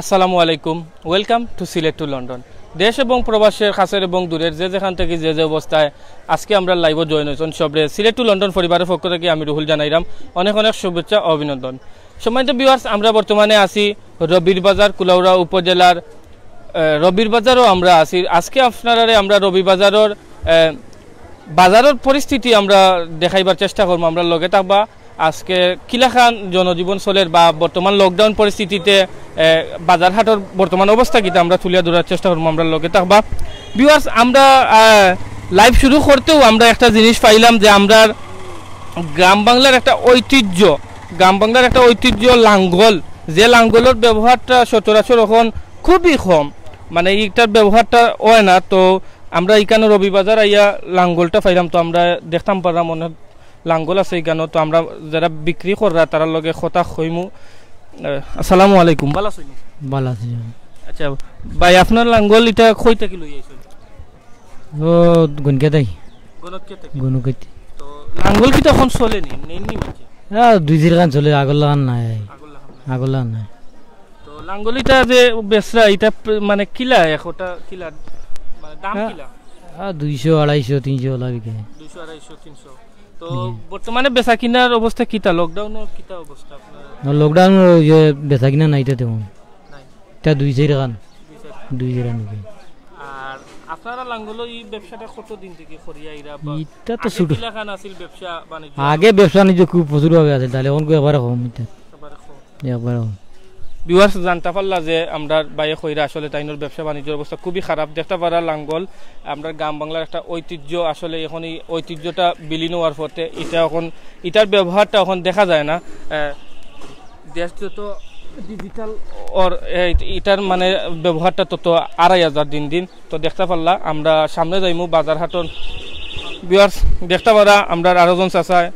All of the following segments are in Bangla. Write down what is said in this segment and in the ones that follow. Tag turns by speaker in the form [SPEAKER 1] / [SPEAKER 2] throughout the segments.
[SPEAKER 1] আসসালামু আলাইকুম, welcome to Sylhet to London. দেশ এবং প্রবাসের কাছের এবং দূরের যেখান থেকে যে অবস্থায় আজকে আমরা লাইভে জয়েন হয়েছেন সবরে সিলেট টু লন্ডন পরিবারের পক্ষ থেকে আমি রুহুল জানাইরাম অনেক অনেক শুভেচ্ছা ও অভিনন্দন। সম্মানিত ভিউয়ার্স, আমরা বর্তমানে আছি রবির বাজার, কুলাউড়া উপজেলার রবির বাজারও আমরা আছি। আজকে আপনারা আমরা রবি বাজারের পরিস্থিতি আমরা দেখাইবার চেষ্টা করবো। আমরা লগে থাকবা আজকে কিলাখান জনজীবন চলের বা বর্তমান লকডাউন পরিস্থিতিতে বাজার হাটের বর্তমান অবস্থা কিটা আমরা তুলিয়া ধরার চেষ্টা করবো। আমরা লগে থাকবা ভিউয়ার্স, আমরা লাইভ শুরু করতেও আমরা একটা জিনিস পাইলাম যে আমরা গ্রাম বাংলার একটা ঐতিহ্য লাঙ্গল, যে লাঙ্গলের ব্যবহারটা সচরাচর এখন খুবই কম, মানে এইটার ব্যবহারটা হয় না। তো আমরা এইখানে রবিবাজার আইয়া লাঙ্গলটা পাইলাম, তো আমরা দেখতাম পারলাম অনেক লাঙ্গল আছে এইখানে। তো আমরা যারা বিক্রি করা তার লগে কথা কইমু। আসসালামু আলাইকুম, ভালো আছেন?
[SPEAKER 2] ভালো আছি।
[SPEAKER 1] আচ্ছা ভাই, আপনার লাঙ্গল এটা কই থেকে লই আইছেন?
[SPEAKER 2] ও গুনকে তাই গুনকে।
[SPEAKER 1] তো লাঙ্গল কি তখন চলেনি নেননি মাঝে?
[SPEAKER 2] হ্যাঁ, দুই দিন গান চলে, আগর লাগান নাই।
[SPEAKER 1] তো লাঙ্গল এটা যে বেচরা এটা মানে কিলা একটা কিলা মানে দাম কিলা?
[SPEAKER 2] হ্যাঁ, 200, 250, 300 লাগে।
[SPEAKER 1] 200, 250, 300। তো বর্তমানে বেচা কিনার অবস্থা কিটা? লকডাউনের কিটা অবস্থা আপনার?
[SPEAKER 2] লকডাউন বেচা কিনা নাই তেমন, এটা 200 গান 200 নাকি।
[SPEAKER 1] আর আপনারা লাঙ্গল এই ব্যবসাটা কতদিন থেকে করিয়া ইরা?
[SPEAKER 2] এটা তো ছোট
[SPEAKER 1] কিলাখান আছিল ব্যবসা বাণিজ্য,
[SPEAKER 2] আগে ব্যবসা বাণিজ্য খুব প্রচুর ভাবে আছে, তাহলে এখন একবারে কম। একবারে
[SPEAKER 1] ভিউয়ার্স, জানতে পারলা যে আমরা বাইরে কইরা আসলে তাইনোর ব্যবসা বাণিজ্যের অবস্থা খুবই খারাপ। দেখতে পারা লাঙ্গল আমরা গ্রাম বাংলার একটা ঐতিহ্য, আসলে এখন এই ঐতিহ্যটা বিলীন হওয়ার পথে। এটা এখন এটার ব্যবহারটা এখন দেখা যায় না। দেশ যত ডিজিটাল ওর এটার মানে ব্যবহারটা তত 2500 দিন দিন। তো দেখতে পারলা আমরা সামনে যাইমু বাজার হাটন। ভিউয়ার্স, দেখতে পারা আমরা আরোজন চাচায়।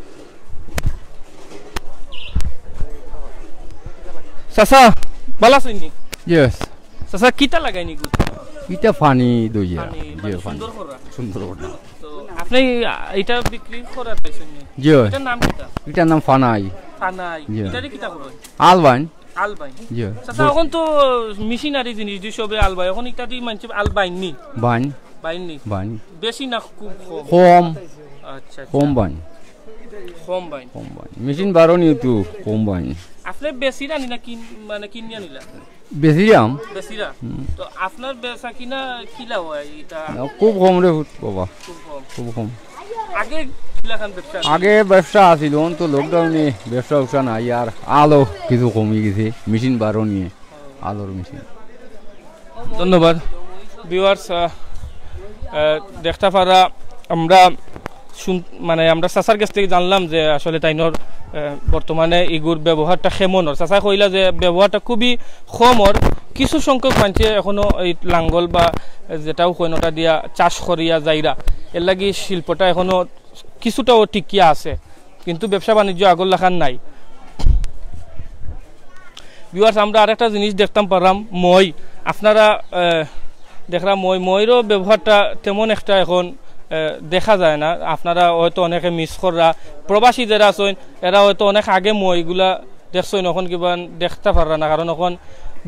[SPEAKER 1] চাচা ভালো আছেন নি?
[SPEAKER 3] ইয়েস।
[SPEAKER 1] চাচা কিটা লাগাইনি গুড?
[SPEAKER 3] এটা পানি দইয়া জি পানি
[SPEAKER 1] সুন্দর করা।
[SPEAKER 3] সুন্দর করা।
[SPEAKER 1] তো আপনি এটা বিক্রি করা পাইছেন নি?
[SPEAKER 3] জি।
[SPEAKER 1] এটার নাম কিটা?
[SPEAKER 3] এটার নাম ফানাই।
[SPEAKER 1] ফানাই। এটারে কিটা করেন?
[SPEAKER 3] আলবাইন।
[SPEAKER 1] আলবাইন।
[SPEAKER 3] জি।
[SPEAKER 1] চাচা এখন তো মেশিনারি জিনিস দি সবে আলবাই, এখন এটা দি মানছে আলবাইন নি?
[SPEAKER 3] বাইন।
[SPEAKER 1] বাইন নি?
[SPEAKER 3] বাইন।
[SPEAKER 1] বেশি না খুব কম?
[SPEAKER 3] কম।
[SPEAKER 1] আচ্ছা।
[SPEAKER 3] কম বাইন।
[SPEAKER 1] কম বাইন।
[SPEAKER 3] কম বাইন। মেশিন বারো নি তো কম বাইন।
[SPEAKER 1] আপনি বেশিরা নি না মানে কিনিয়া নিলা?
[SPEAKER 3] বেশিরাম।
[SPEAKER 1] বেশিরা। তো আপনার বেচা কিনা কিলা হয় এটা?
[SPEAKER 3] খুব কম রে বাবা।
[SPEAKER 1] খুব কম।
[SPEAKER 3] খুব কম।
[SPEAKER 1] আগে
[SPEAKER 3] ব্যবসা আছিল, তো লকডাউনে ব্যবসা নাই, আর আলো কিছু কমে গেছে। মেশিন বারো নিয়ে আলোর মেশিন।
[SPEAKER 1] ধন্যবাদ ভিউয়ার্স, দেখতে পারা আমরা মানে আমরা চাচার কাছ থেকে জানলাম যে আসলে তাইনোর বর্তমানে ইগুর ব্যবহারটা কেমনর। চাচা কইলা যে ব্যবহারটা খুবই কমর, কিছু সংখ্যক মানুষে এখনো এই লাঙ্গল বা যেটাও কইনটা দিয়া চাষ করিয়া যাইরা, এর লাগি শিল্পটা এখনো কিছুটাও টিকিয়া আছে, কিন্তু ব্যবসা বাণিজ্য আগর লেখান নাই। ভিউয়ার্স, আমরা আরেকটা জিনিস দেখতাম পারলাম মই, আপনারা দেখলাম মইরও ব্যবহারটা তেমন একটা এখন দেখা যায় না। আপনারা হয়তো অনেকে মিস করা, প্রবাসী যারা আছেন এরা হয়তো অনেক আগে মইগুলা দেখছেন, এখন কিবা দেখতে পারা না, কারণ এখন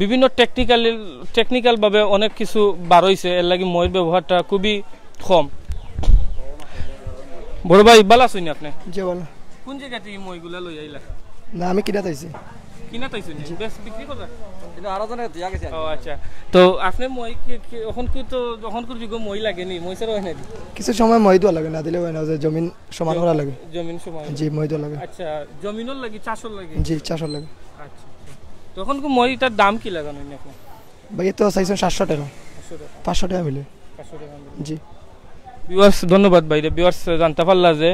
[SPEAKER 1] বিভিন্ন টেকনিক্যালভাবে অনেক কিছু বার হয়েছে, এর লাগি মইর ব্যবহারটা খুবই কম। বড় ভাই ভালো আছেন আপনি?
[SPEAKER 4] জি ভালো।
[SPEAKER 1] কোন জায়গা থেকে মইগুলা লই আইলা?
[SPEAKER 4] না, আমি কিনা তাইছি।
[SPEAKER 1] কিনা তাইছেন? বেশ বিক্রি করা?
[SPEAKER 4] এটা আরো জনে দিয়া গেছে।
[SPEAKER 1] ও আচ্ছা। তো আপনি মই এখন কি তো এখন কোন যুগ মই লাগেনি? মই ছাড়া হয় না? কিছু
[SPEAKER 4] সময় মই দোয়া লাগে, না দিলে হয় না, যে জমিন সমান করা লাগে।
[SPEAKER 1] জমিন সমান?
[SPEAKER 4] জি, মই দোয়া লাগে।
[SPEAKER 1] আচ্ছা, জমিনর লাগি চাষর লাগে?
[SPEAKER 4] জি, চাষর লাগে।
[SPEAKER 1] আচ্ছা। তখন কো মইটার দাম কি লাগানো আপনি?
[SPEAKER 4] ভাই তো চাইছেন 700 টাকা। 500 টাকা মিলে।
[SPEAKER 1] 500 টাকা মিলে।
[SPEAKER 4] জি।
[SPEAKER 1] ভিউয়ার্স, ধন্যবাদ ভাই। ভিউয়ার্স, জানতে পারলা যে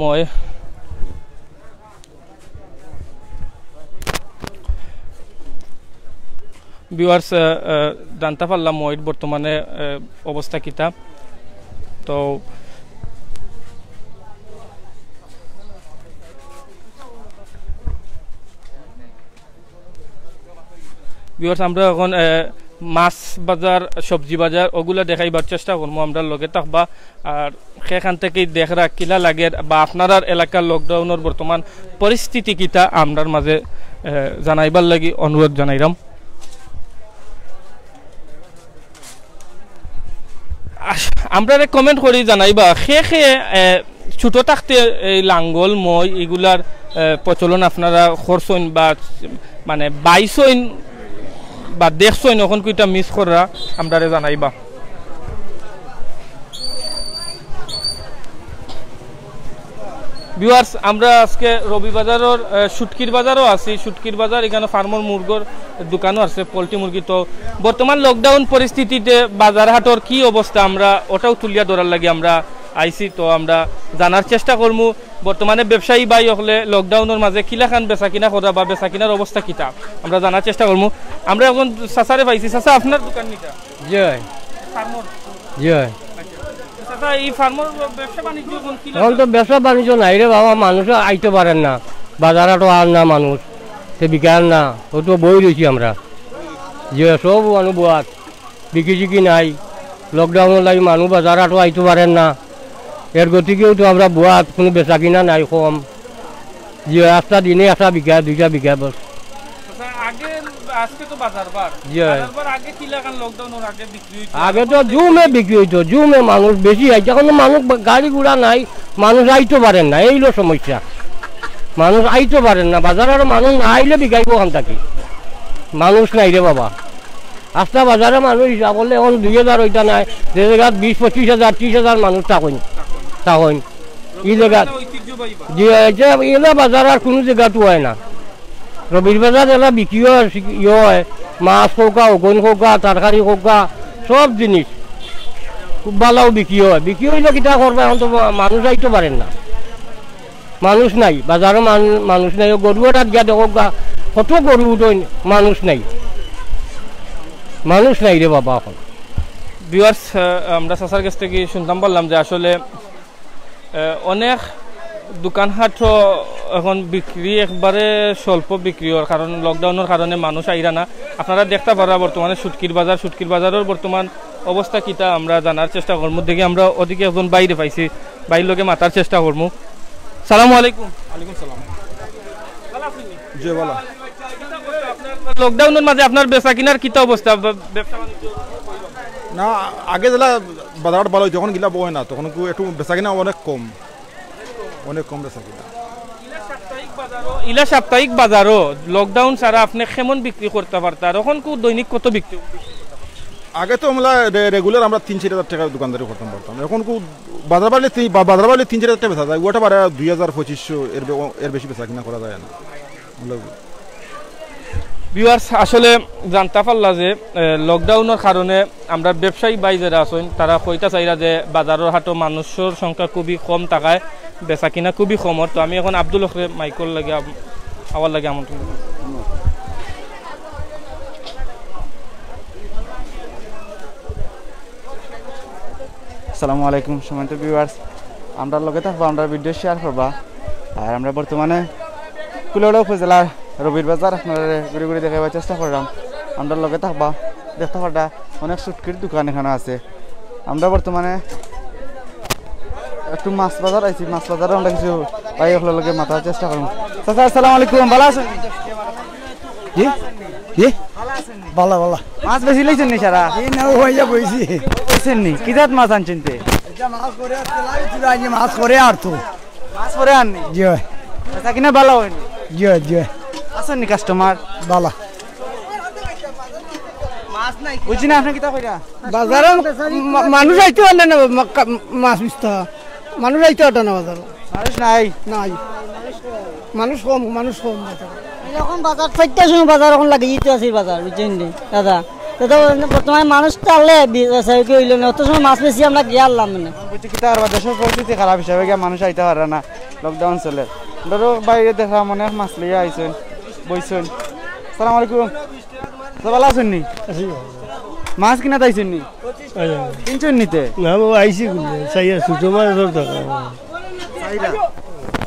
[SPEAKER 1] মই ভিউয়ার্স জানতে পারলাম মইর বর্তমানে অবস্থা কিতা। তো ভিউয়ার্স, আমরা এখন মাছ বাজার, সবজি বাজার ওগুলা দেখাইবার চেষ্টা করবো। আমরা লগে থাকবা আর সেখান থেকেই দেখরা কিলা লাগে বা আপনার এলাকার লকডাউনের বর্তমান পরিস্থিতি কিতা আমরার মাঝে জানাইবার লাগি অনুরোধ জানাইলাম। আমরা কমেন্ট করি জানাইবা খে ছোট থাকতে এই লাঙ্গল মই এগুলার প্রচলন আপনারা করছেন বা মানে বাইছেন বা দেখছেন এখন কইটা মিস করা আমরা জানাইবা। ভিউয়ার্স আমরা আজকে রবিবাজারের সুটকির বাজারও আছি। সুটকির বাজার এখানে ফার্মর মুরগোর দোকানও আছে, পোলট্রি মুরগি। তো বর্তমান লকডাউন পরিস্থিতিতে বাজার হাটর কি অবস্থা আমরা ওটাও তুলিয়া ধরার লাগে আমরা আইসি। তো আমরা জানার চেষ্টা করবো বর্তমানে ব্যবসায়ী বাই হলে লকডাউনের মাঝে কিলাখান বেচা কিনা করা বা বেচা কিনার অবস্থা কিতা আমরা জানার চেষ্টা করবো। আমরা এখন চাচারে পাইছি। চাচা আপনার দোকান নিটা
[SPEAKER 5] জয়
[SPEAKER 1] ফার্মর
[SPEAKER 5] জয়
[SPEAKER 1] চাচা এই ফার্মর ব্যবসা বাণিজ্য এখন কি
[SPEAKER 5] এখন তো ব্যবসা বাণিজ্য নাই রে বাবা, মানুষ আইতে পারেন না, বাজারও আর না মানুষ, সে বিকার না, ও তো বই রয়েছি আমরা যে সব মানুষ বোয়াত বিকি চিকি নাই। লকডাউনের লাগে মানুষ বাজারও আইতে পারেন না, এর গতিকেও তো আমরা বোয়াত কোনো বেচা কিনা নাই কম, যে একটা দিনে একটা বিঘা দুইটা বিঘা বস। আগে তো জুমে বিক্রি হইতো, জুমে মানুষ বেশি হয়, এখন মানুষ গাড়ি ঘোড়া নাই, মানুষ আইতে পারেন না, এইলো সমস্যা, মানুষ আইতে পারেন না বাজারের, মানুষ না আইলে বিকাইব ওখান থাকি, মানুষ নাই রে বাবা। আস্তা বাজারে মানুষ হিসাব করলে এখন 2000 ওইটা নাই, যে জায়গাত 20-25,000 30,000 মানুষ থাকুন তখন এই জায়গা এলা বাজার আর কোনো জায়গাতো হয় না। রবির বাজার এলা বিক্রিও ইয়ে হয়, মাছ খোকা অগন খোকা তরকারি খোকা সব জিনিস খুব ভালো বিক্রি হয়। বিক্রি হইলে কিতা করবে, এখন তো মানুষ আইতে পারেন না, মানুষ নাই বাজারে, মানুষ নাই। গরুও তাত গিয়া দেখো গা কত গরু উঠোন, মানুষ নাই, মানুষ নাই রে বাবা। এখন
[SPEAKER 1] ভিউয়ার্স আমরা চাচার কাছ থেকে শুনতাম পারলাম যে আসলে অনেক দোকানহাটও এখন বিক্রি একবারে স্বল্প বিক্রি হওয়ার কারণ লকডাউনের কারণে মানুষ আইরা না। আপনারা দেখতে পারা বর্তমানে সুটকির বাজারের বর্তমান অবস্থা কিতা আমরা জানার চেষ্টা করবো। দেখি আমরা ওদিকে এখন বাইরে পাইছি, বাইরের লোকে মাতার চেষ্টা করবো। সালামু আলাইকুম। লকডাউনের মাঝে আপনার বেচা কিনার কিতা অবস্থা?
[SPEAKER 6] না আগে যেটা বাজার ভালো যখন গিলা বয় না তখন একটু বেচা কিনা অনেক কম বেচা কিনা।
[SPEAKER 1] ইলা সাপ্তাহিক বাজারও লকডাউন ছাড়া আপনি কেমন বিক্রি করতে পারতেন? এখন দৈনিক কত বিক্রি?
[SPEAKER 6] আগে তো আমরা রেগুলার আমরা 3-4 টাকা দোকানদারি করতে পারতাম, এখন বাজার বাড়লে 3-4 টাকা বেচা যায়, ওটা পারে 2000-2500, এর বেশি বেচা কিনা করা যায় না।
[SPEAKER 1] ভিউয়ার্স আসলে জানতে পারলা যে লকডাউনের কারণে আমরা ব্যবসায়ী বাই যারা আছেন তারা কইতা চাইরা যে বাজারের হাটে মানুষের সংখ্যা খুবই কম থাকায় বেচা কিনা খুবই কমর। তো আমি এখন আব্দুল হকরে মাইকল লাগে আওয়ার লাগে আমন্ত্রণ।
[SPEAKER 7] আসসালামু আলাইকুম সম্মানিত ভিউয়ার্স, আমরা লগে থাকবো, আমরা ভিডিও শেয়ার করবা। আর আমরা বর্তমানে কুলাউড়া উপজেলার রবির বাজার আপনারা ঘুরে ঘুরে দেখাবার চেষ্টা করলাম। আমরা লগে থাকবা, দেখতে পারবা অনেক সুটকির দোকান এখানে আছে। আমরা বর্তমানে একটু মাছ বাজার আইছি, মাছ বাজারে আমরা কিছু ভাই ওগুলোর লগে মাথার চেষ্টা করবো। চাচা আসসালামু আলাইকুম, ভালো আছেন?
[SPEAKER 4] ভালো ভালো
[SPEAKER 7] মাছ বেশি লইছেন নি সারা? বইছেন নি কি জাত মাছ আনছেন?
[SPEAKER 4] মাছ করে আর তো
[SPEAKER 7] মাছ পরে আননি
[SPEAKER 4] জয়
[SPEAKER 7] বেচা কিনা ভালো হয়নি?
[SPEAKER 4] জয় জয়
[SPEAKER 7] আছেন নি কাস্টমার?
[SPEAKER 4] ভালো
[SPEAKER 7] বুঝছি না আপনি কিতা কইরা
[SPEAKER 4] বাজারে মানুষ আইতে পারে না, মাছ বিস্তা মানুষ আইতে পারে না বাজারে,
[SPEAKER 7] মানুষ নাই
[SPEAKER 4] নাই মানুষ কম
[SPEAKER 8] এখন বাজার 4টার সময় বাজার এখন লাগে যেতে আছে বাজার, বুঝছেন দাদা? দাদা বর্তমানে মানুষ চাললে হইল না, অত সময় মাছ বেশি আমরা গিয়ে আনলাম মানে
[SPEAKER 7] বুঝছি কিতা আর দেশের পরিস্থিতি খারাপ হিসাবে গিয়ে মানুষ আইতে পারে না, লকডাউন চলে। ধরো বাইরে দেখা অনেক মাছ লিয়ে আইছেন বইছেন। সালাম আলাইকুম, ভালো আছেন নি? মাছ কিনা তাইছেন নি? কিনছেন নিতে?
[SPEAKER 5] না বাবা আইসি ছোটো মাছ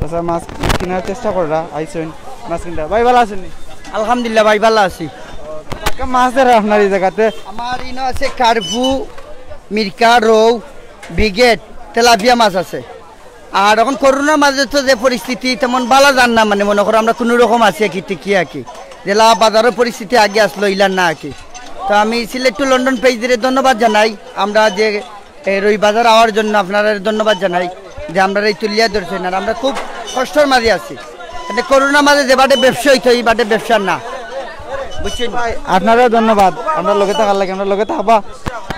[SPEAKER 7] আচ্ছা মাছ কেনার চেষ্টা করা আইছেন মাছ কিনতে। ভাই ভালো আছেন নি?
[SPEAKER 8] আলহামদুলিল্লাহ ভাই ভালো আছি।
[SPEAKER 7] মাছ ধরে আপনার এই জায়গাতে?
[SPEAKER 8] আমার ইনো আছে কার্পু, মিরকা, রৌ, ব্রিগেড, তেলাপিয়া মাছ আছে। আর এখন করোনার মাঝে তো যে পরিস্থিতি তেমন ভালো যান না, মানে মনে করো আমরা কোনো রকম আছি কি জেলা বাজারের পরিস্থিতি আগে আসলো ইলার না আঁকি। তো আমি সিলেট টু লন্ডন পেজদের ধন্যবাদ জানাই, আমরা যে এই রবি বাজার আওয়ার জন্য আপনারা ধন্যবাদ জানাই যে আমরা এই তুলিয়া ধরছেন। আর আমরা খুব কষ্টের মাঝে আছি, এটা করোনার মাঝে যে বাটে ব্যবসা হইতো এই বাটে ব্যবসা না, বুঝছেন
[SPEAKER 7] ভাই আপনারাও ধন্যবাদ। আমরা লগে থাকার লাগে, আমরা লগে থাকবা,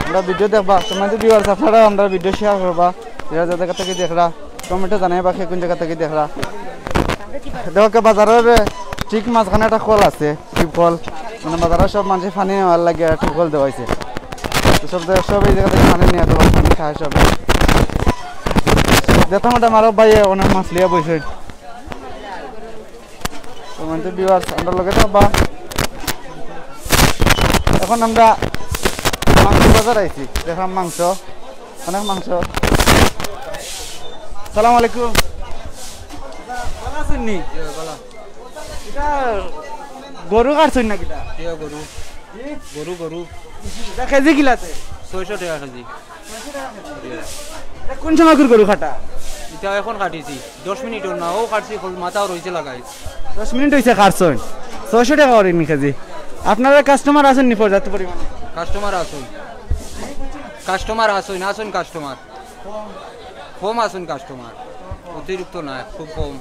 [SPEAKER 7] আমরা ভিডিও দেখবা, তোমার ভিউয়ার্স আপনারাও আমরা ভিডিও শেয়ার করবা, যারা যে জায়গা থেকে দেখরা কমেন্টে জানাইবা কোন জায়গা থেকে দেখরা। দেখো বাজারের ঠিক মাঝখানে একটা কল আছে, টিপ কল, মানে বাজারের সব মানুষ পানি নেওয়ার লাগে টিপ কল দেওয়া হয়েছে। তো সব এই জায়গা থেকে পানি নিয়ে দেওয়া, পানি খায় সব। দেখতাম ওটা মারো ভাই অনেক মাছ লিয়া বইছে। তোমার ভিউয়ার্স আমরা লগে থাকবা। এখন আমরা মাংস বাজার আইছি, দেখলাম মাংস, অনেক মাংস। সালাম আলাইকুম, ভালো আছেন নি? এটা গরু কাটছেন নাকি?
[SPEAKER 9] গরু গরু
[SPEAKER 7] এটা কেজি কিলাতে
[SPEAKER 9] 600 টাকা কেজি।
[SPEAKER 7] কোন সময় গরু কাটা?
[SPEAKER 9] এটা এখন কাটিছি 10 মিনিট না, ও কাটছি মাথাও রয়েছে লাগাই
[SPEAKER 7] 10 মিনিট হয়েছে কাটছেন, 600 টাকা করেন কেজি। আপনারা কাস্টমার আছেন নি পর্যাপ্ত পরিমাণে?
[SPEAKER 9] কাস্টমার আসুন, কাস্টমার আসুন, আসুন কাস্টমার কম আসুন, কাস্টমার অতিরিক্ত না, খুব কম।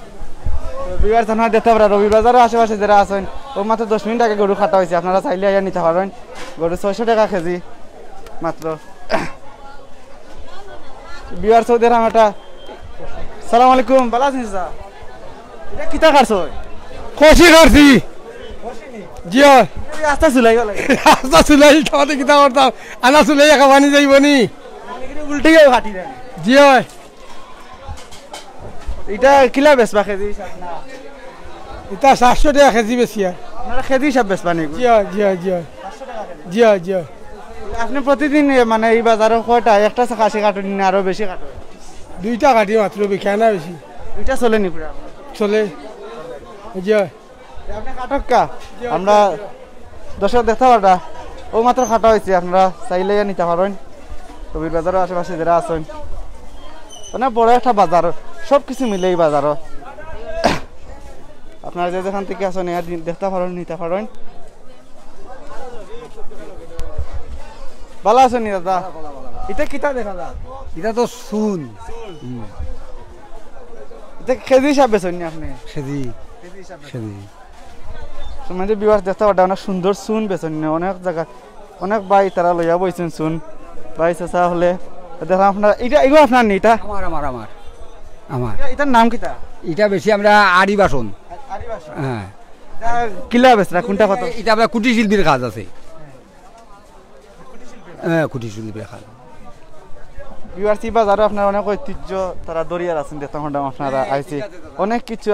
[SPEAKER 7] রবিবার থানা দেখতে পারা, রবি বাজারের আশেপাশে যারা আছেন ও মাত্র 10 মিনিট আগে গরু কাটা হয়েছে, আপনারা চাইলে আইয়া নিতে পারেন। গরু 600 টাকা কেজি মাত্র। বিহার সৌদি আরব এটা। সালাম আলাইকুম, ভালো আছেন স্যার? এটা কিতা কাটছ?
[SPEAKER 5] খসি কাটছি জি
[SPEAKER 7] রাস্তা চুলাই গেল,
[SPEAKER 5] রাস্তা চুলাই তোমাদের কিতা করতাম, আনা চুলাই একা পানি যাইব নি
[SPEAKER 7] উল্টে গিয়ে কাটি দেন।
[SPEAKER 5] জি হয়।
[SPEAKER 7] এটা কিলা বেচবা কেজি?
[SPEAKER 5] এটা 700 টাকা কেজি বেশি আর
[SPEAKER 7] আপনারা কেজি হিসাব বেচবা নি?
[SPEAKER 5] জি হয় জি হয় জি হয় জি হয় জি হয়।
[SPEAKER 7] আপনি প্রতিদিন মানে এই বাজারে কয়টা, একটা খাসি কাটুন না আরো বেশি কাটুন?
[SPEAKER 5] 2টা কাটি মাত্র, বেখা না বেশি।
[SPEAKER 7] 2টা চলে নি পুরা?
[SPEAKER 5] চলে জি হয়।
[SPEAKER 7] আপনি কাটক্কা, আমরা দর্শক দেখতে পারবা ও মাত্র কাটা হয়েছে, আপনারা চাইলে নিতে পারেন। রবির বাজারের আশেপাশে যারা আছেন, মানে বড় একটা বাজার, সব কিছু মিলে এই বাজারও। আপনারা যে যেখান থেকে আসেন দেখতে পারেন, নিতে পারেন। ভালো আছেন নি দাদা? এটা কিতা দেখা যা?
[SPEAKER 5] এটা তো শুন
[SPEAKER 7] এটা কেজি হিসাব বেছেন নি আপনি?
[SPEAKER 5] কেজি
[SPEAKER 7] কেজি মানে বিবাহ দেখতে পারটা অনেক সুন্দর চুন বেছেন, অনেক জায়গা অনেক ভাই তারা লইয়া বইছেন চুন ভাই চেঁচা হলে দেখলাম আপনার। এটা এগুলো আপনার নি? এটা
[SPEAKER 10] আমার আমার আমার আমার
[SPEAKER 7] এটার নাম কিতা?
[SPEAKER 10] এটা বেশি আমরা আড়ি বাসন। হ্যাঁ,
[SPEAKER 7] কিলা বেচরা কোনটা কত?
[SPEAKER 10] এটা আমরা কুটির শিল্পীর কাজ আছে। হ্যাঁ, কুটির শিল্পীর কাজ।
[SPEAKER 7] ইউআরসি বাজারে আপনার অনেক ঐতিহ্য তারা দরিয়ার আছেন, দেখতাম আপনারা আইসি অনেক কিছু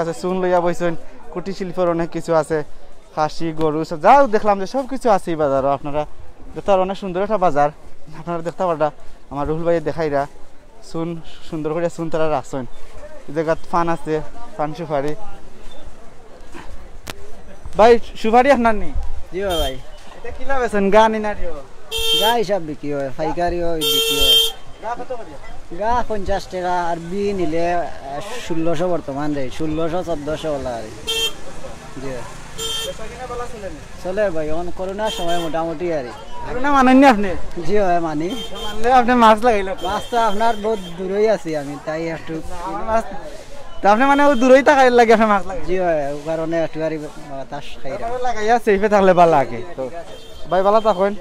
[SPEAKER 7] আছে, চুন লইয়া বইছেন, কুটির শিল্পের অনেক কিছু আছে, খাসি গরু সব যাও দেখলাম যে সব কিছু আছে এই বাজারও। আপনারা দেখতে অনেক সুন্দর একটা বাজার, আপনারা দেখতে পারটা। আমার রুহুল ভাই দেখাইরা চুন সুন্দর করে চুন তারা রাখছেন, এই জায়গাত ফান আছে, ফান সুপারি। ভাই সুপারি আপনার নি?
[SPEAKER 8] জি ভাই।
[SPEAKER 7] এটা কিলা বেছেন, গা নি না দিও?
[SPEAKER 8] গা হিসাব বিক্রি হয়, পাইকারিও বিক্রি হয়।
[SPEAKER 7] গা কত করে?
[SPEAKER 8] গা 50 টাকা, আর বি নিলে 1600 বর্তমান দেয়, 1600-1400 ওলা আর জি চলে ভাই। এখন করোনার সময় মোটামুটি আর
[SPEAKER 7] করোনা মানেননি আপনি?
[SPEAKER 8] জি হয় মানি।
[SPEAKER 7] মানলে আপনি মাছ লাগাইল?
[SPEAKER 8] মাছটা আপনার বহুত দূরেই আছি আমি, তাই একটু
[SPEAKER 7] আপনি মানে দূরেই থাকাই লাগে আপনি মাছ লাগাই?
[SPEAKER 8] জি হয়, ও কারণে একটু আর বাতাস খাই
[SPEAKER 7] লাগাইয়া সেফে থাকলে ভালো লাগে। তো ভাই ভালো থাকেন।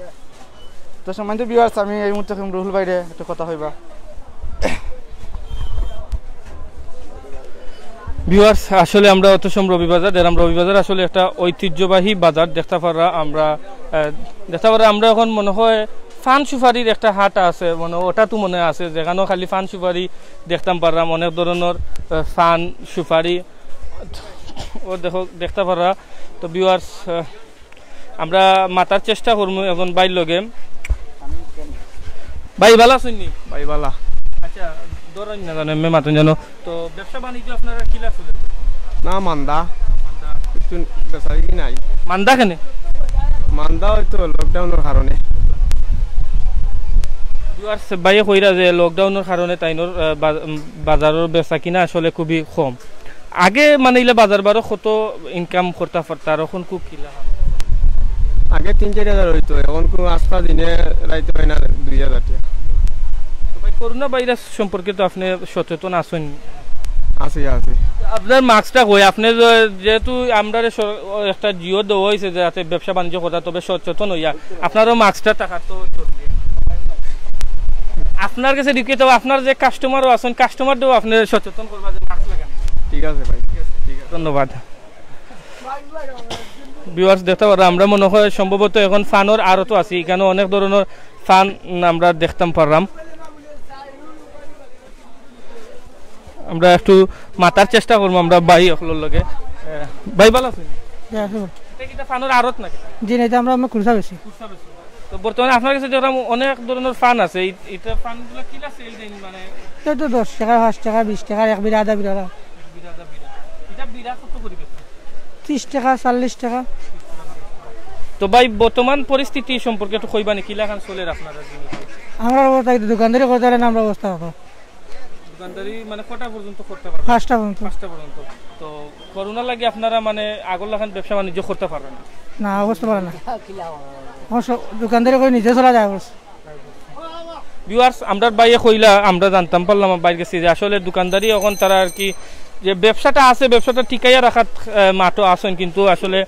[SPEAKER 7] তো সময় তো বিয়ার্স আমি এই মুহূর্তে রুহুল ভাইরে একটু কথা হইবা।
[SPEAKER 1] ভিউয়ার্স, আসলে আমরা অতসম রবিবাজার দেখলাম। রবিবাজার আসলে একটা ঐতিহ্যবাহী বাজার দেখতে পারা আমরা আমরা এখন মনে হয় ফান সুপারির একটা হাট আছে, মনে ওটা তো মনে আছে, যেখানেও খালি ফান সুপারি দেখতাম পারলাম, অনেক ধরনের ফান সুপারি ও দেখতে পারা। তো ভিউয়ার্স, আমরা মাতার চেষ্টা করবো এখন বাইর লগে। ভাই ভালো আছেন নি?
[SPEAKER 5] ভাই বালা।
[SPEAKER 1] আচ্ছা, ধরেন না জানো মে মাতুন জানো। তো ব্যবসা বাণিজ্য আপনারা কি লাগছে?
[SPEAKER 5] না মান্দা, একটু বেচারি নাই।
[SPEAKER 1] মান্দা কেনে?
[SPEAKER 5] মান্দা হয়তো লকডাউনের কারণে।
[SPEAKER 1] বাইরে কইরা যে লকডাউনের কারণে তাইনোর বাজারের বেচা কিনা আসলে খুবই কম। আগে মানে ইলে বাজার বারো কত ইনকাম করতে পারতার, এখন খুব কিলা
[SPEAKER 5] আগে 3-4 হাজার হইতো, এখন কোনো আস্থা দিনে রাইতে হয় না 2,000 টাকা।
[SPEAKER 1] করোনা ভাইরাস সম্পর্কে তো আপনি সচেতন আছেন?
[SPEAKER 7] আছে আছে
[SPEAKER 1] আপনার মাস্কটা কই আপনি যেহেতু আমরা একটা জিও দেওয়া হয়েছে যাতে ব্যবসা বাণিজ্য করা, তবে সচেতন হইয়া আপনারও মাস্কটা টাকা তো আপনার কাছে রিকোয়েস্ট হবে, আপনার যে কাস্টমারও আছেন কাস্টমারটাও আপনি সচেতন করবা যে মাস্ক লাগান।
[SPEAKER 7] ঠিক আছে ভাই, ঠিক আছে,
[SPEAKER 1] ধন্যবাদ। ভিউয়ার্স দেখতে পারো আমরা মনে হয় সম্ভবত এখন ফানের আরও তো আছি, এখানে অনেক ধরনের ফান আমরা দেখতাম পারলাম। আমরা একটু মাতার চেষ্টা করবো আমরা ভাই সকলের লগে। ভাই ভালো আছেন? ফানের আড়ত নাকি?
[SPEAKER 4] জি না, এটা আমরা খুরসা বেশি।
[SPEAKER 1] তো বর্তমানে আপনার কাছে যেরকম অনেক ধরনের ফান আছে, এটা ফানগুলো কি আছে মানে?
[SPEAKER 4] এটা 10 টাকা 5 টাকা 20 টাকা, এক বিড়া আধা বিড়া।
[SPEAKER 1] এটা বিড়া কত করে বেচেন?
[SPEAKER 4] 30 টাকা 40 টাকা।
[SPEAKER 1] তো ভাই বর্তমান পরিস্থিতি সম্পর্কে একটু কইবানি কি লাগান চলে আপনারা জিনিস?
[SPEAKER 4] আমরা অবস্থা দোকানদারি করতে পারেন, আমরা অবস্থা কত
[SPEAKER 1] দোকানদারি মানে কটা পর্যন্ত করতে পারবেন?
[SPEAKER 4] 5টা পর্যন্ত।
[SPEAKER 1] 5টা পর্যন্ত। তো করোনা লাগে আপনারা মানে আগর লাগান ব্যবসা বাণিজ্য করতে পারবেন না?
[SPEAKER 4] না, অবস্থা পারে না, দোকানদারি করে নিজে চলা যায়।
[SPEAKER 1] ভিউয়ার্স আমরা বাইরে কইলা আমরা জানতাম পারলাম বাইরে গেছি যে আসলে দোকানদারি এখন তারা আর কি যে ব্যবসাটা আছে ব্যবসাটা টিকাইয়া রাখার মাঠও আছেন, কিন্তু আসলে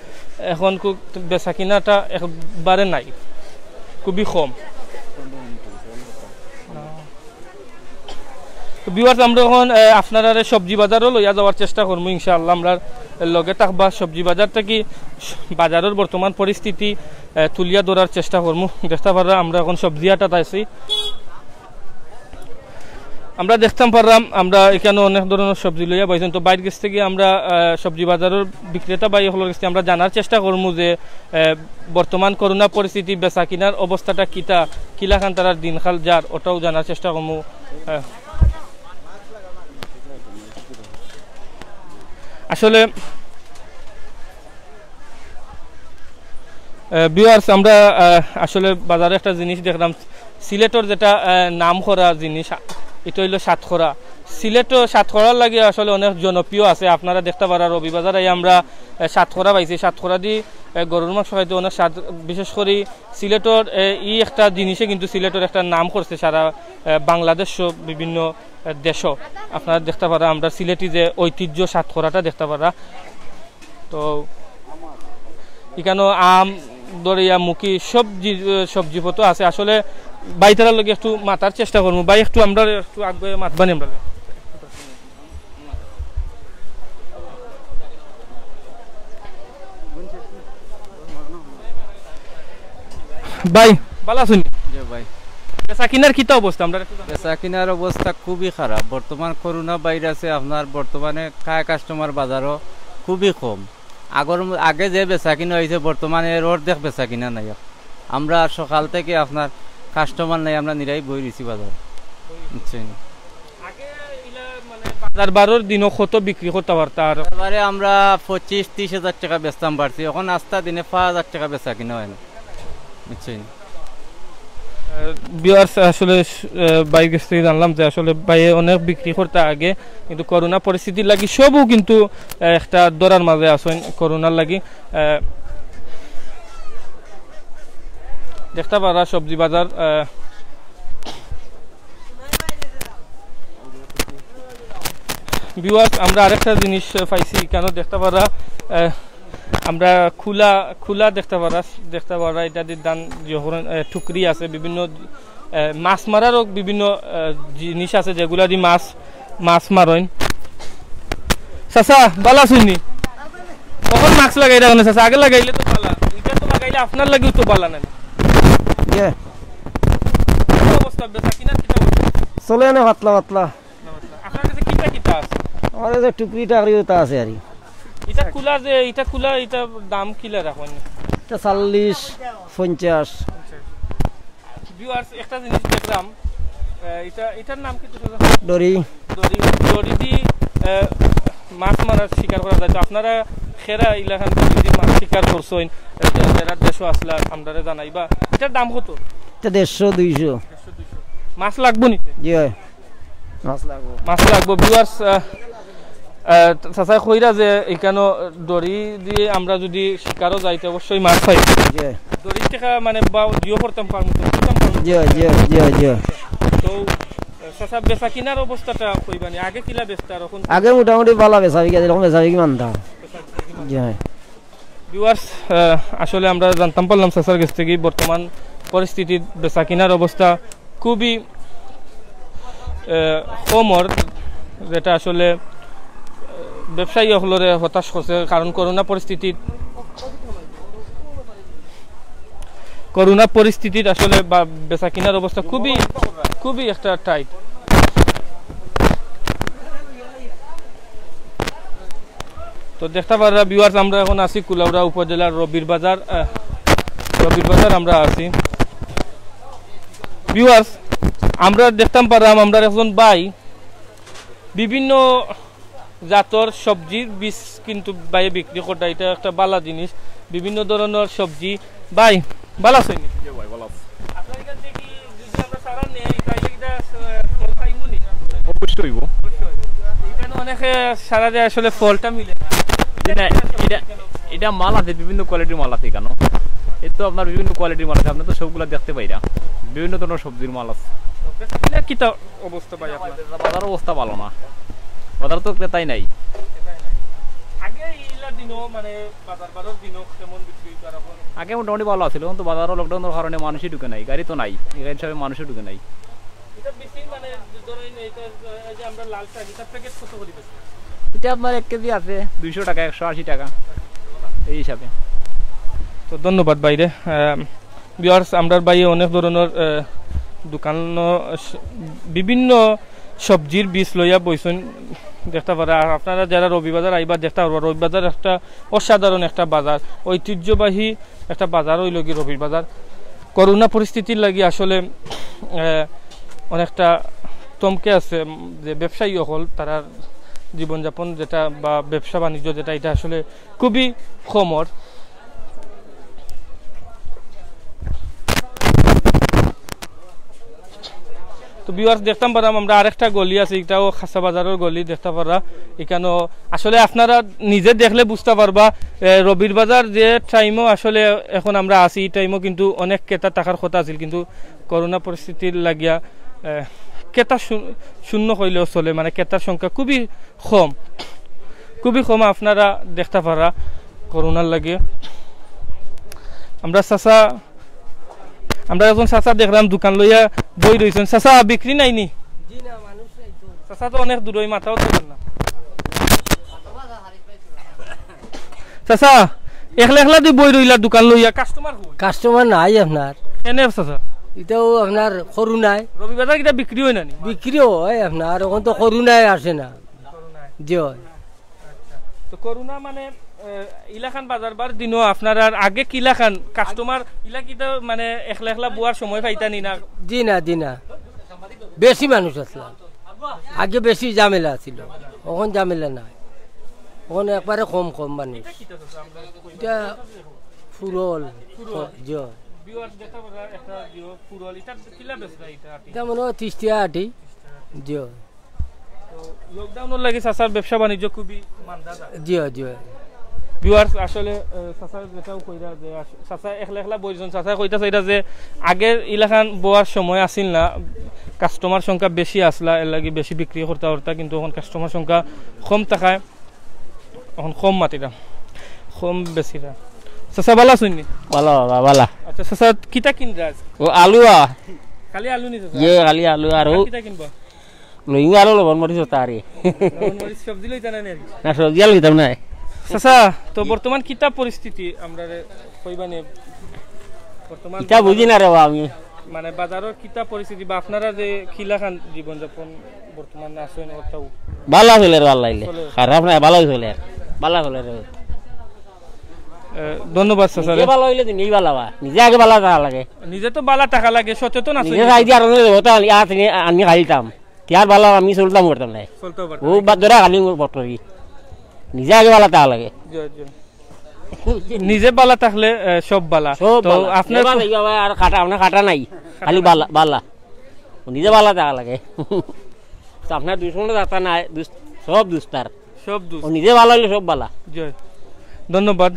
[SPEAKER 1] এখন খুব বেচা কিনাটা একবারে নাই, খুবই কম। ভিউয়ার্স আমরা এখন আপনারা সবজি বাজারও লইয়া যাওয়ার চেষ্টা করবো ইনশাআল্লাহ। আমরা লগে থাকবা সবজি বাজার থেকে বাজারের বর্তমান পরিস্থিতি তুলিয়া ধরার চেষ্টা করবো। দেখতে পারা আমরা এখন সবজি হাটাত আছি, আমরা দেখতাম পারলাম আমরা এখানে অনেক ধরনের সবজি লইয়া পাইছেন। তো বাইরের কাছ থেকে আমরা সবজি বাজারের বিক্রেতা বাই হলোর কাছে আমরা জানার চেষ্টা করবো যে বর্তমান করোনা পরিস্থিতি বেচা কিনার অবস্থাটা কিলাখান তারা দিনকাল যার ওটাও জানার চেষ্টা করবো। আসলে ভিউয়ার্স আমরা আসলে বাজারে একটা জিনিস দেখলাম, সিলেটের যেটা নাম করা জিনিস এটা হইল সাতখরা। সিলেটও সাতখরার লাগে আসলে অনেক জনপ্রিয় আছে, আপনারা দেখতে পারেন রবিবাজার আমরা সাতখরা পাইছি। সাতখরা দিয়ে গরুর মাংস খাইতে অনেক স্বাদ, বিশেষ করে সিলেটের একটা জিনিসে কিন্তু সিলেটের একটা নাম করছে সারা বাংলাদেশ বিভিন্ন দেশও। আপনারা দেখতে পারা আমরা সিলেটি যে ঐতিহ্য সাতখরাটা দেখতে পারা। তো এখানে আম দরিয়া মুখী সবজিপত্র আছে। আসলে বাইতার লগে একটু মাতার চেষ্টা করবো। ভাই একটু আমরা একটু আগে মাতবানি আমরা ভাই ভালো আছেন?
[SPEAKER 11] ভাই
[SPEAKER 1] বেচা কিনার কি অবস্থা? আমরা
[SPEAKER 11] বেচা কিনার অবস্থা খুবই খারাপ। বর্তমান করোনা ভাইরাসে আপনার বর্তমানে কাস্টমার বাজারও খুবই কম। আগে যে বেচা কিনা হয়েছে বর্তমানে অর্ধেক বেচা কিনা নাই। আমরা সকাল থেকে আপনার কাস্টমার নাই, আমরা নিরাই বই রয়েছি বাজার। বুঝছেন
[SPEAKER 1] বাজার বারোর দিনও কত বিক্রি করতে পারতাম?
[SPEAKER 11] এবারে আমরা 25-30 হাজার টাকা বেচতাম পারছি, এখন আস্তা দিনে 5,000 টাকা বেচা কিনা হয় না। বুঝছেন
[SPEAKER 1] ভিউয়ার্স আসলে বাইক থেকে জানলাম যে আসলে বাইরে অনেক বিক্রি করতে আগে, কিন্তু করোনা পরিস্থিতির লাগি সবও কিন্তু একটা দরার মাঝে আসেন করোনার লাগি। দেখতে পারা সবজি বাজার ভিউয়ার্স আমরা আরেকটা জিনিস পাইছি কেন দেখতে পারা আমরা খোলা দেখতে পারা এটা দান টুকরি আছে, বিভিন্ন মাছ মারারও বিভিন্ন জিনিস আছে যেগুলা দিয়ে মাছ মারেন। চাচা ভালো আছেন? কখন মাস্ক লাগাই রাখেন চাচা? আগে লাগাইলে তো পালা, এটা তো লাগাইলে আপনার লাগেও তো পালা না। অবস্থা বেচা কিনা
[SPEAKER 5] চলে না পাতলা পাতলা।
[SPEAKER 1] আপনার কাছে কিটা আছে?
[SPEAKER 5] আমার কাছে টুকরি টাকরিটা আছে আর
[SPEAKER 1] এটা খোলা এটা দাম কিলা রাখেন?
[SPEAKER 5] এটা 40-50।
[SPEAKER 1] ভিউয়ার্স একটা জিনিস দেখলাম, এটার নাম কি?
[SPEAKER 5] দড়ি
[SPEAKER 1] দিয়ে মাছ মারার শিকার করা যায়। তো আপনারা খেরা ইলাখান যদি মাছ শিকার করছেন যারা দেশও আসলে আপনারা জানাইবা এটার দাম কত?
[SPEAKER 5] এটা 150-200
[SPEAKER 1] মাছ লাগবো নি?
[SPEAKER 5] জি মাছ লাগবো।
[SPEAKER 1] ভিউয়ার্স চাচা কইরা যে এখানে দড়ি দিয়ে আমরা যদি শিকারও যাইতে অবশ্যই মাছ পাই। দড়ি থেকে মানে জিও করতাম তো চাচা বেচা কিনার অবস্থাটা কইবানি আগে কিলা বেচতা আর এখন
[SPEAKER 5] আগে মোটামুটি ভালো বেচা বিক্রি এরকম বেচা বিক্রি মানতাম জি হ্যাঁ
[SPEAKER 1] ভিউয়ার্স আসলে আমরা জানতাম পারলাম চাচার কাছ থেকে বর্তমান পরিস্থিতি বেচা কিনার অবস্থা খুবই কমর, যেটা আসলে ব্যবসায়ী সকলরে হতাশ করছে। কারণ করোনা পরিস্থিতির আসলে বেচা কিনার অবস্থা খুবই খুবই একটা টাইট। তো দেখতে পারা ভিউয়ার্স আমরা এখন আছি কুলাউড়া উপজেলার রবির বাজার আমরা আছি। ভিউয়ার্স আমরা দেখতাম পারলাম আমরা একজন ভাই বিভিন্ন জাতর সবজির বীজ কিন্তু বাইরে বিক্রি করতে, এটা একটা ভালো জিনিস। বিভিন্ন ধরনের সবজি ভাই ভালো আছে
[SPEAKER 12] অবশ্যই
[SPEAKER 1] অনেকে সারা যায় আসলে ফলটা মিলে
[SPEAKER 12] এটা মাল আছে, বিভিন্ন কোয়ালিটির মাল আছে। কেন এই তো আপনার বিভিন্ন কোয়ালিটির মাল আছে, আপনি তো সবগুলা দেখতে পাইরা বিভিন্ন ধরনের সবজির মাল আছে।
[SPEAKER 1] কিটা অবস্থা ভাই আপনার?
[SPEAKER 12] বাজার অবস্থা ভালো না, বাজার তো ক্রেতাই নাই। আগে মোটামুটি ভালো আছিল, কিন্তু বাজারও লকডাউনের কারণে মানুষই ঢুকে নাই, গাড়ি তো নাই, গাড়ির সবাই মানুষই ঢুকে নাই। এটা আপনার 1 কেজি আছে 200 টাকা, 180 টাকা এই হিসাবে।
[SPEAKER 1] তো ধন্যবাদ বাইরে ভিউয়ার্স। আমরা বাইরে অনেক ধরনের দোকান বিভিন্ন সবজির বীজ লইয়া বইছেন দেখতে পারা। আর আপনারা যারা রবিবাজার আইবার দেখতে পারবা, রবিবাজার একটা অসাধারণ একটা বাজার, ঐতিহ্যবাহী একটা বাজার হইল কি রবির বাজার। করোনা পরিস্থিতির লাগি আসলে অনেকটা থমকে আছে যে ব্যবসায়ী হল তারা জীবনযাপন যেটা বা ব্যবসা বাণিজ্য যেটা এটা আসলে খুবই কমর। তো ভিউয়ার্স দেখতাম পারাম আমরা আরেকটা গলি আছে, এটাও খাসা বাজারের গলি দেখতে পারা। এখানে আসলে আপনারা নিজে দেখলে বুঝতে পারবা রবির বাজার যে টাইমও আসলে এখন আমরা আছি এই টাইমও কিন্তু অনেক ক্রেতা থাকার কথা আছিল, কিন্তু করোনা পরিস্থিতির লাগিয়া ক্রেতা শূন্য হইলেও চলে, মানে ক্রেতার সংখ্যা খুবই কম আপনারা দেখতে পারা করোনার লাগে। আমরা এখন চাচা দেখলাম দোকান লইয়া বই রয়েছেন। চাচা বিক্রি নাইনি? চাচা তো অনেক দূর মাথাও থাকেন না। চাচা একলা তুই বই রইলা দোকান লইয়া,
[SPEAKER 5] কাস্টমার নাই আপনার
[SPEAKER 1] এনে চাচা?
[SPEAKER 5] এটাও আপনার সরু নাই,
[SPEAKER 1] রবিবাজার কিটা বিক্রি হয় না?
[SPEAKER 5] বিক্রি হয় আপনার, এখন তো সরু নাই আসে না। জি
[SPEAKER 1] তো করোনা মানে ইলাখান বাজার বার দিনও আপনার আর আগে কিলাখান কাস্টমার ইলা কিটা মানে একলা বুয়ার সময় পাইতানি না?
[SPEAKER 5] জি না বেশি মানুষ আসলাম, আগে বেশি ঝামেলা ছিল, এখন ঝামেলা নাই, এখন একবারে কম মানুষ। এটা ফুরল এটা মনে হয় 30 টাকা আটি। জি
[SPEAKER 1] লকডাউনের লাগে চাচার ব্যবসা বাণিজ্য খুবই মান্দা।
[SPEAKER 5] জি
[SPEAKER 1] ভিউয়ার্স আসলে চাচা যেটাও কইরা যে চাচা একলা বইজন চাচা কইতা চাইরা যে আগের ইলাখান বোয়ার সময় আসিল না, কাস্টমার সংখ্যা বেশি আসলা, এর লাগি বেশি বিক্রি করতে, কিন্তু এখন কাস্টমার সংখ্যা কম থাকায় এখন কম মাতিরা কম বেশিরা। চাচা ভালো আছেন?
[SPEAKER 5] ভালো ভালো।
[SPEAKER 1] আচ্ছা চাচা কিটা কিনরা?
[SPEAKER 5] ও আলু
[SPEAKER 1] খালি আলু নি চাচা?
[SPEAKER 5] খালি আলু আর
[SPEAKER 1] কিটা কিনবা?
[SPEAKER 5] লইং আলু লবণ মরিচ তারি
[SPEAKER 1] সবজি লইতা না?
[SPEAKER 5] না সবজি আলু লইতাম না।
[SPEAKER 1] চাচা তো বর্তমান কিতা পরিস্থিতি আমরা কইবানি বর্তমান?
[SPEAKER 5] এটা বুঝি না রে আমি,
[SPEAKER 1] মানে বাজারের কিতা পরিস্থিতি বা আপনারা যে খিলাখান জীবনযাপন বর্তমানে আছেন ওটাও
[SPEAKER 5] ভালো চলে, ভালো লাগলে খারাপ না, ভালো চলে, ভালো চলে।
[SPEAKER 1] ধন্যবাদ চাচা।
[SPEAKER 5] ভালো হইলে তুমি ভালো হওয়া, নিজে আগে ভালো টাকা লাগে,
[SPEAKER 1] নিজে তো ভালো টাকা লাগে, সচেতন আছে।
[SPEAKER 5] আমি খাইতাম ইয়ার ভালো, আমি চলতাম করতাম না, ও বাদ ধরা খালি বটরি, নিজে আগে ভালো টাকা লাগে।
[SPEAKER 1] নিজে বালা থাকলে সব বালা। তো আপনার
[SPEAKER 5] আর খাটা আপনার খাটা নাই, খালি বালা, নিজে বালা টাকা লাগে। আপনার দুশ্মন যাতা নাই, সব দুস্তার,
[SPEAKER 1] সব দুস,
[SPEAKER 5] নিজে ভালো হইলে সব বালা।
[SPEAKER 1] জয় ধন্যবাদ।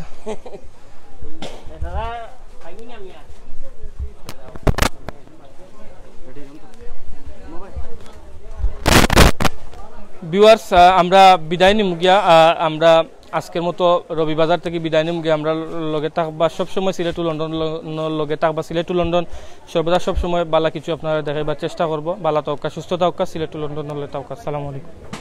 [SPEAKER 1] ভিউয়ার্স আমরা বিদায় নিম গিয়া আমরা আজকের মতো রবিবাজার থেকে বিদায় নিম গিয়া আমরা লগে থাকবা সবসময় সিলেট টু লন্ডন লগে থাকবা সিলেট টু লন্ডন সর্বদা সবসময় বালা কিছু আপনারা দেখাইবার চেষ্টা করবো বালা থাকা সুস্থ থাকা সিলেট টু লন্ডন লগে থাকা আসসালামু আলাইকুম